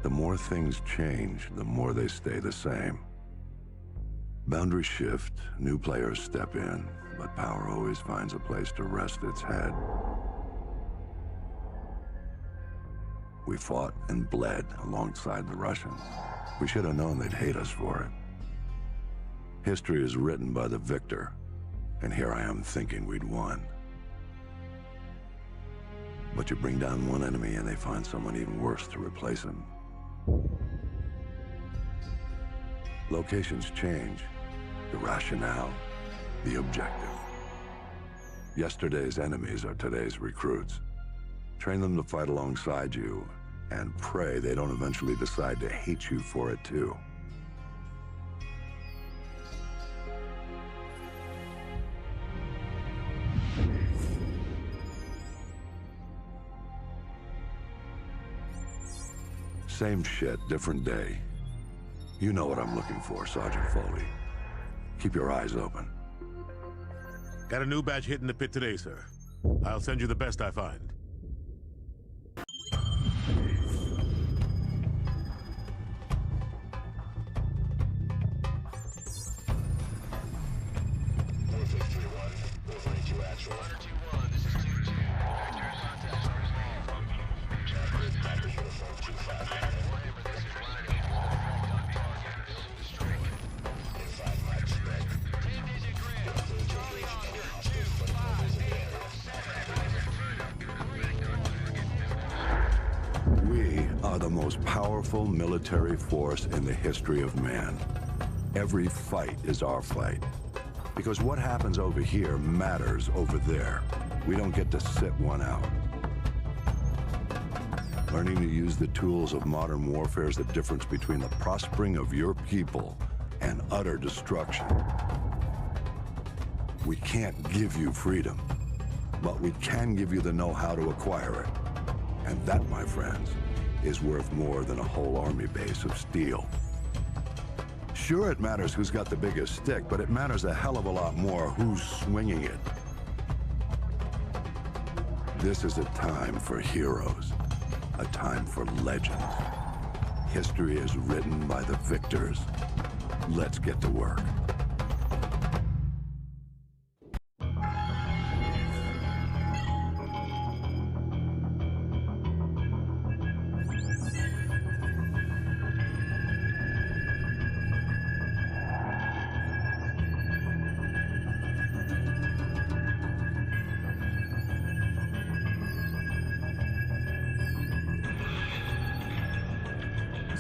the more things change, the more they stay the same. Boundaries shift, new players step in, but power always finds a place to rest its head. We fought and bled alongside the Russians. We should have known they'd hate us for it. History is written by the victor, and here I am thinking we'd won. But you bring down one enemy and they find someone even worse to replace him. Locations change, the rationale, the objective. Yesterday's enemies are today's recruits. Train them to fight alongside you, and pray they don't eventually decide to hate you for it too. Same shit, different day. You know what I'm looking for, Sergeant Foley. Keep your eyes open. Got a new batch hitting the pit today, sir. I'll send you the best I find. The most powerful military force in the history of man. Every fight is our fight. Because what happens over here matters over there. We don't get to sit one out. Learning to use the tools of modern warfare is the difference between the prospering of your people and utter destruction. We can't give you freedom, but we can give you the know-how to acquire it. And that, my friends, is worth more than a whole army base of steel. Sure, it matters who's got the biggest stick, but it matters a hell of a lot more who's swinging it. This is a time for heroes, a time for legends. History is written by the victors. Let's get to work.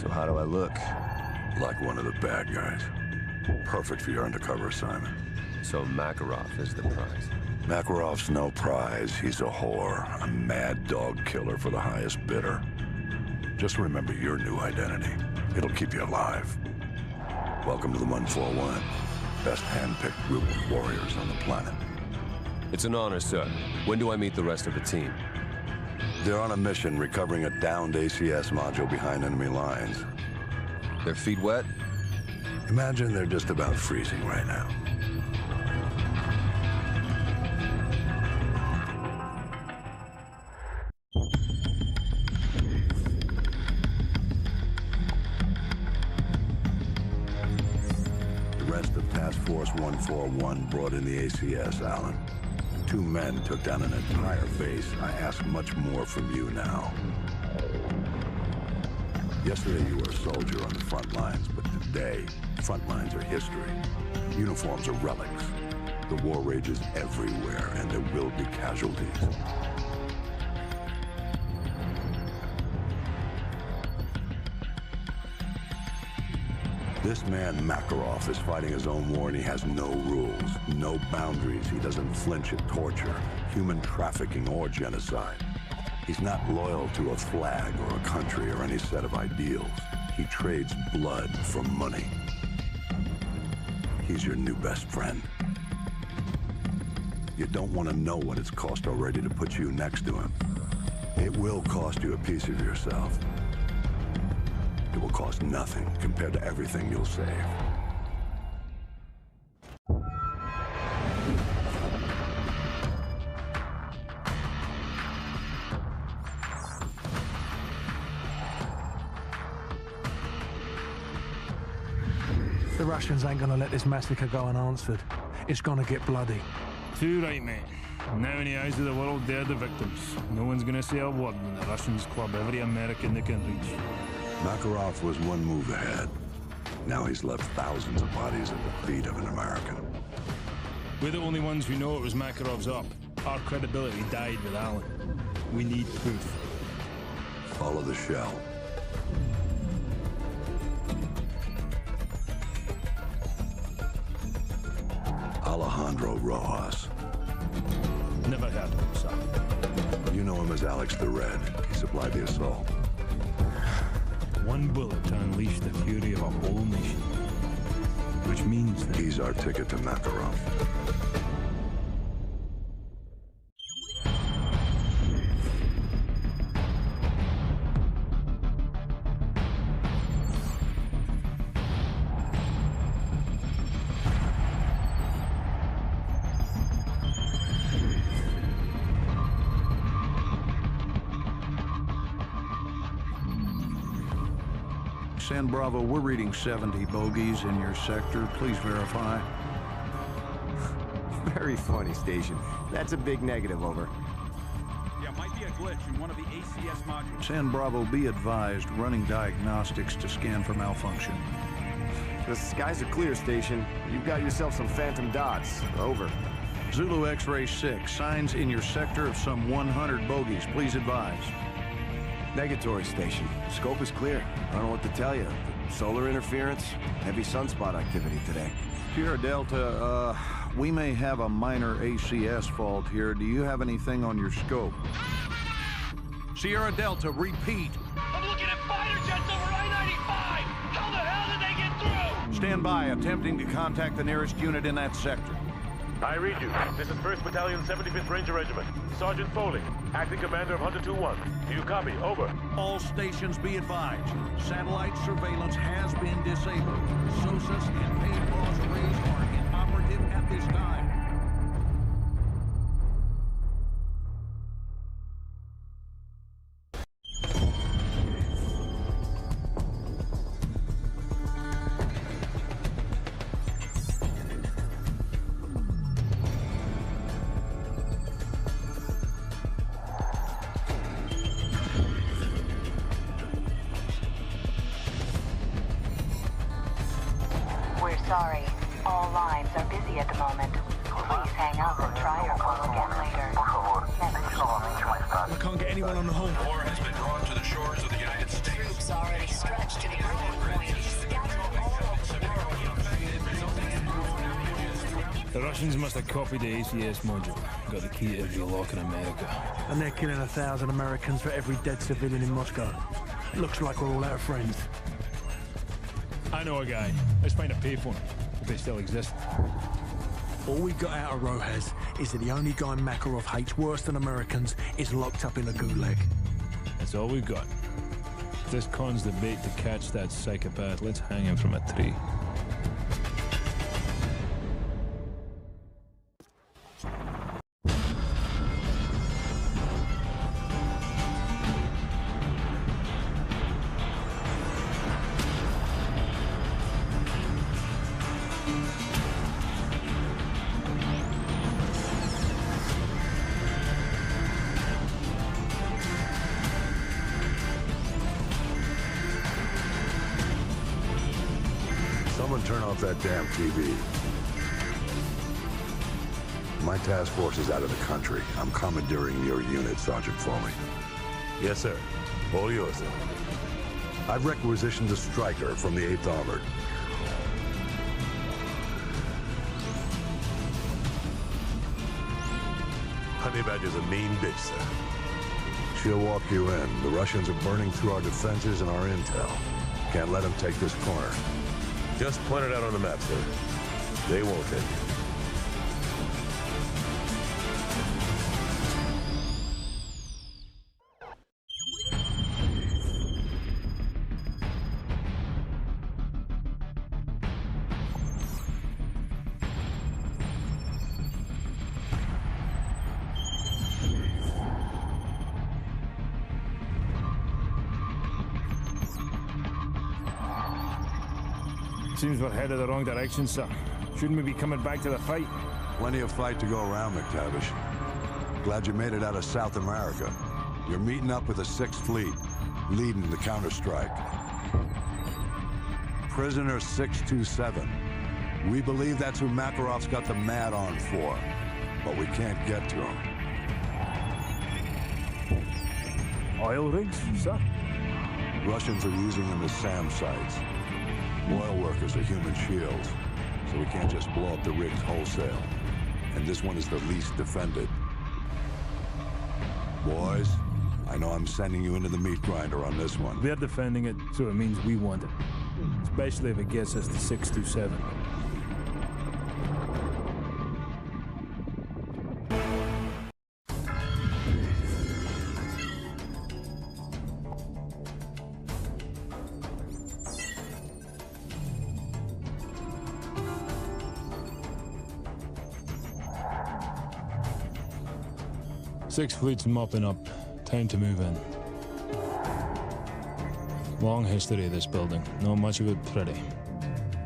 So how do I look? Like one of the bad guys. Perfect for your undercover assignment. So Makarov is the prize. Makarov's no prize. He's a whore. A mad dog killer for the highest bidder. Just remember your new identity. It'll keep you alive. Welcome to the 141. Best hand-picked group of warriors on the planet. It's an honor, sir. When do I meet the rest of the team? They're on a mission recovering a downed ACS module behind enemy lines. Their feet wet? Imagine they're just about freezing right now. The rest of Task Force 141 brought in the ACS, Alan. 2 men took down an entire base. I ask much more from you now. Yesterday you were a soldier on the front lines, but today, front lines are history. Uniforms are relics. The war rages everywhere, and there will be casualties. This man, Makarov, is fighting his own war, and he has no rules, no boundaries. He doesn't flinch at torture, human trafficking, or genocide. He's not loyal to a flag or a country or any set of ideals. He trades blood for money. He's your new best friend. You don't want to know what it's cost already to put you next to him. It will cost you a piece of yourself. It will cost nothing compared to everything you'll save. Russians ain't gonna let this massacre go unanswered. It's gonna get bloody. Too right, mate. Now in the eyes of the world, they're the victims. No one's gonna say a word when the Russians club every American they can reach. Makarov was one move ahead. Now he's left thousands of bodies at the feet of an American. We're the only ones who know it was Makarov's up. Our credibility died with Allen. We need proof. Follow the shell. Alejandro Rojas. Never heard of him, sir. You know him as Alex the Red. He supplied the assault. One bullet to unleash the fury of a whole nation. Which means that... He's our ticket to Makarov. San Bravo, we're reading 70 bogeys in your sector. Please verify. Very funny, Station. That's a big negative, over. Yeah, might be a glitch in one of the ACS modules. San Bravo, be advised, running diagnostics to scan for malfunction. The skies are clear, Station. You've got yourself some phantom dots. Over. Zulu X-Ray 6, signs in your sector of some 100 bogeys. Please advise. Negatory, Station. Scope is clear. I don't know what to tell you. Solar interference, heavy sunspot activity today. Sierra Delta, we may have a minor ACS fault here. Do you have anything on your scope? Sierra Delta, repeat. I'm looking at fighter jets over I-95! How the hell did they get through? Stand by, attempting to contact the nearest unit in that sector. I read you. This is 1st Battalion, 75th Ranger Regiment. Sergeant Foley, acting commander of Hunter 2-1. Do you copy? Over. All stations be advised. Satellite surveillance has been disabled. SOSUS and Paintball's rays are inoperative at this time. Sorry, all lines are busy at the moment. Please hang up and try your call again later. I can't get anyone on the home. War has been brought to the shores of the United States. Troops already stretched to the growing point, scattered all over the world. The Russians must have copied the ACS module. Got the key to every lock in America. And they're killing 1,000 Americans for every dead civilian in Moscow. Looks like we're all out of friends. I know a guy. Let's find a payphone, if they still exist. All we got out of Rojas is that the only guy Makarov hates worse than Americans is locked up in a gulag. That's all we've got. If this con's the bait to catch that psychopath, let's hang him from a tree. Someone turn off that damn TV. My task force is out of the country. I'm commandeering your unit, Sergeant Foley. Yes, sir. All yours, sir. I've requisitioned a striker from the 8th Armored. Honey Badger's a mean bitch, sir. She'll walk you in. The Russians are burning through our defenses and our intel. Can't let them take this corner. Just point it out on the map, sir. They won't hit you. Seems we're headed the wrong direction, sir. Shouldn't we be coming back to the fight? Plenty of fight to go around, McTavish. Glad you made it out of South America. You're meeting up with the 6th Fleet, leading the counterstrike. Prisoner 627. We believe that's who Makarov's got the Mad on for, but we can't get to him. Oil rigs, sir? Russians are using them as SAM sites. Oil workers are human shields, so we can't just blow up the rigs wholesale. And this one is the least defended. Boys, I know I'm sending you into the meat grinder on this one. They're defending it, so it means we want it. Especially if it gets us to 627. Sixth Fleet's mopping up. Time to move in. Long history of this building. Not much of it pretty.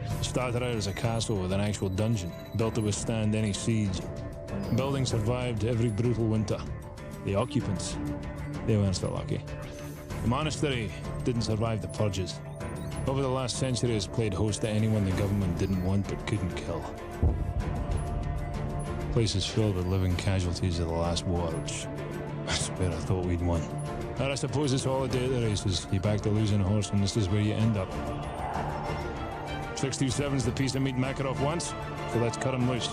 It started out as a castle with an actual dungeon, built to withstand any siege. The building survived every brutal winter. The occupants, they weren't so lucky. The monastery didn't survive the purges. Over the last century, it's played host to anyone the government didn't want but couldn't kill. The place is filled with living casualties of the last war, which I swear I thought we'd won. And I suppose it's all a day at the races. You back the losing horse and this is where you end up. 627's the piece of meat Makarov wants, so let's cut him loose.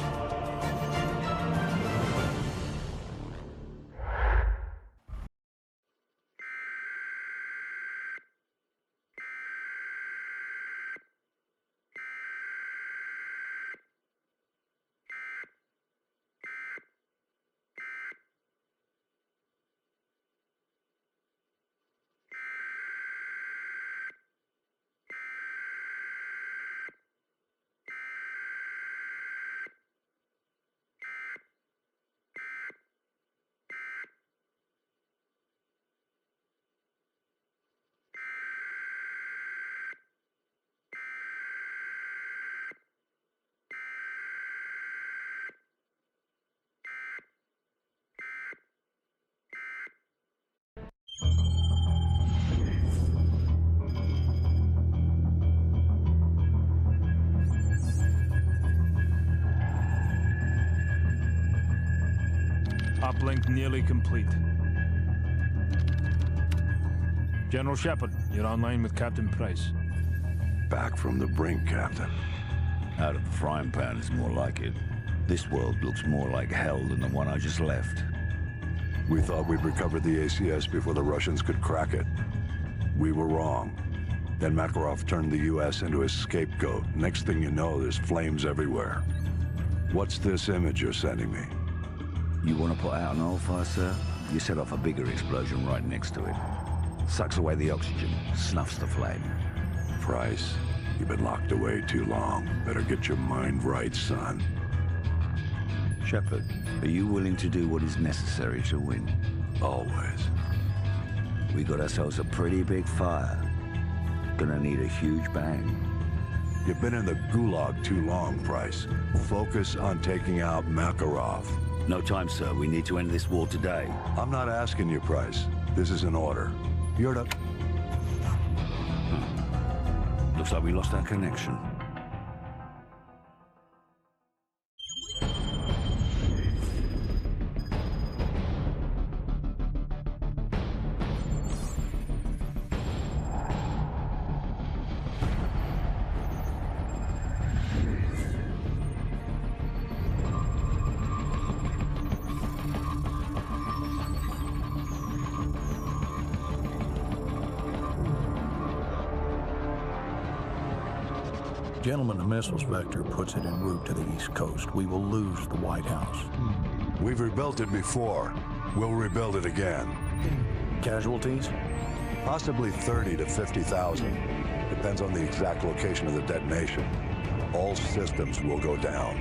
Uplink nearly complete. General Shepard, you're online with Captain Price. Back from the brink, Captain. Out of the frying pan is more like it. This world looks more like hell than the one I just left. We thought we'd recovered the ACS before the Russians could crack it. We were wrong. Then Makarov turned the U.S. into his scapegoat. Next thing you know, there's flames everywhere. What's this image you're sending me? You want to put out an oil fire, sir? You set off a bigger explosion right next to it. Sucks away the oxygen, snuffs the flame. Price, you've been locked away too long. Better get your mind right, son. Shepard, are you willing to do what is necessary to win? Always. We got ourselves a pretty big fire. Gonna need a huge bang. You've been in the gulag too long, Price. Focus on taking out Makarov. No time, sir. We need to end this war today. I'm not asking you, Price. This is an order. You're to... Looks like we lost our connection. Gentlemen, the missiles vector puts it en route to the East Coast. We will lose the White House. We've rebuilt it before. We'll rebuild it again. Casualties? Possibly 30 to 50,000. Depends on the exact location of the detonation. All systems will go down.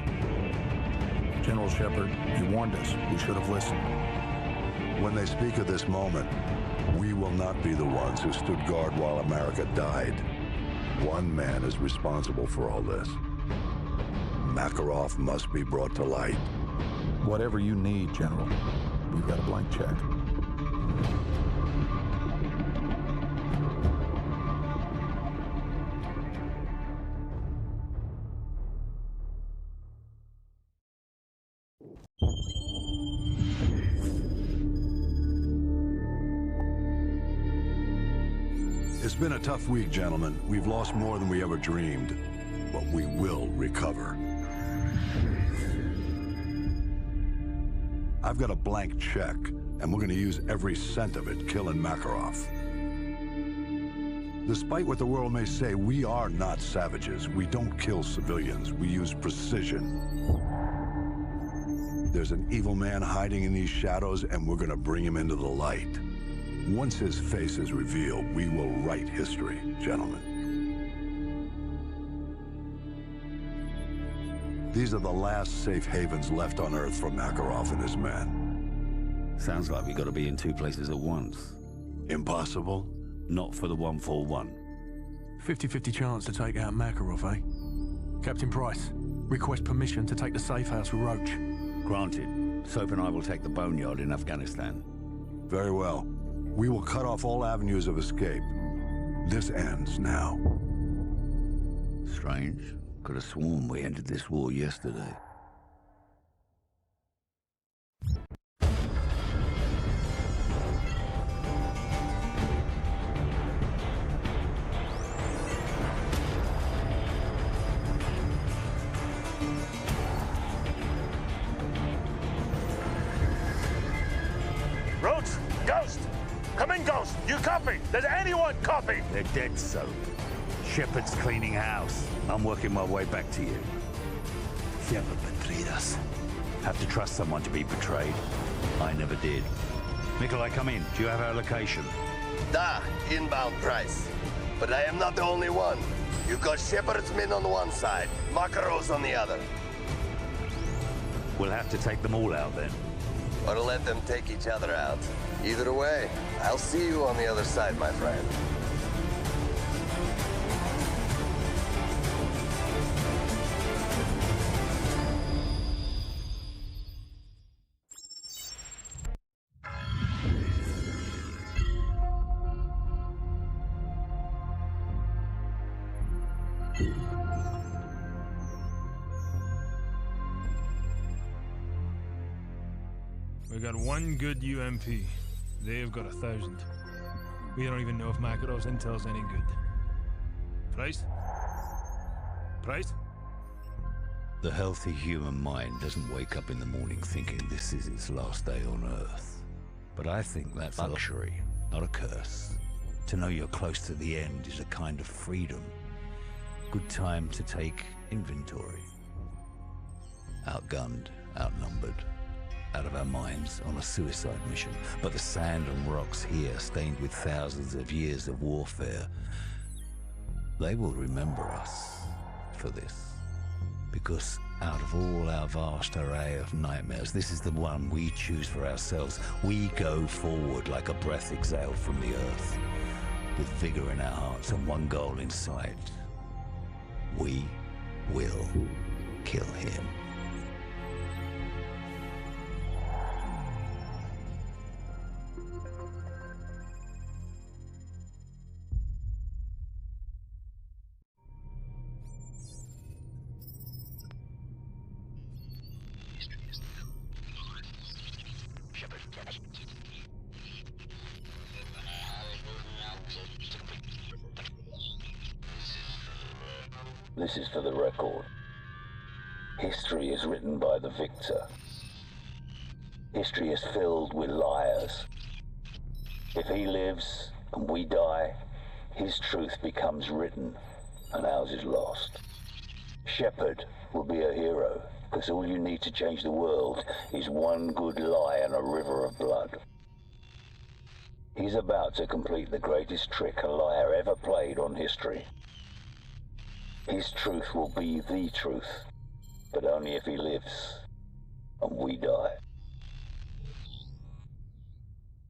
General Shepard, he warned us. We should have listened. When they speak of this moment, we will not be the ones who stood guard while America died. One man is responsible for all this. Makarov must be brought to light. Whatever you need, General. We've got a blank check. It's been a tough week, gentlemen. We've lost more than we ever dreamed, but we will recover. I've got a blank check, and we're going to use every cent of it killing Makarov. Despite what the world may say, we are not savages. We don't kill civilians. We use precision. There's an evil man hiding in these shadows, and we're going to bring him into the light. Once his face is revealed, we will write history, gentlemen. These are the last safe havens left on Earth for Makarov and his men. Sounds like we gotta be in two places at once. Impossible? Not for the 141. 50-50 chance to take out Makarov, eh? Captain Price, request permission to take the safe house with Roach. Granted. Soap and I will take the boneyard in Afghanistan. Very well. We will cut off all avenues of escape. This ends now. Strange. Could have sworn we ended this war yesterday. Roach! Ghost! Come in, Ghost! You copy? Does anyone copy? They're dead, Soap. Shepard's cleaning house. I'm working my way back to you. Shepard betrayed us. Have to trust someone to be betrayed. I never did. Nikolai, come in. Do you have our location? Da, inbound Price. But I am not the only one. You've got Shepard's men on one side, Makarov's on the other. We'll have to take them all out then. Or let them take each other out. Either way, I'll see you on the other side, my friend. We got one good UMP. They've got 1,000. We don't even know if Makarov's intel's any good. Price? Price? The healthy human mind doesn't wake up in the morning thinking this is its last day on Earth. But I think that's a luxury, not a curse. To know you're close to the end is a kind of freedom. Good time to take inventory. Outgunned, outnumbered, out of our minds on a suicide mission. But the sand and rocks here, stained with thousands of years of warfare, they will remember us for this. Because out of all our vast array of nightmares, this is the one we choose for ourselves. We go forward like a breath exhaled from the earth, with vigor in our hearts and one goal in sight. We will kill him. This is for the record. History is written by the victor. History is filled with liars. If he lives and we die, his truth becomes written and ours is lost. Shepard will be a hero, because all you need to change the world is one good lie and a river of blood. He's about to complete the greatest trick a liar ever played on history. His truth will be the truth, but only if he lives and we die.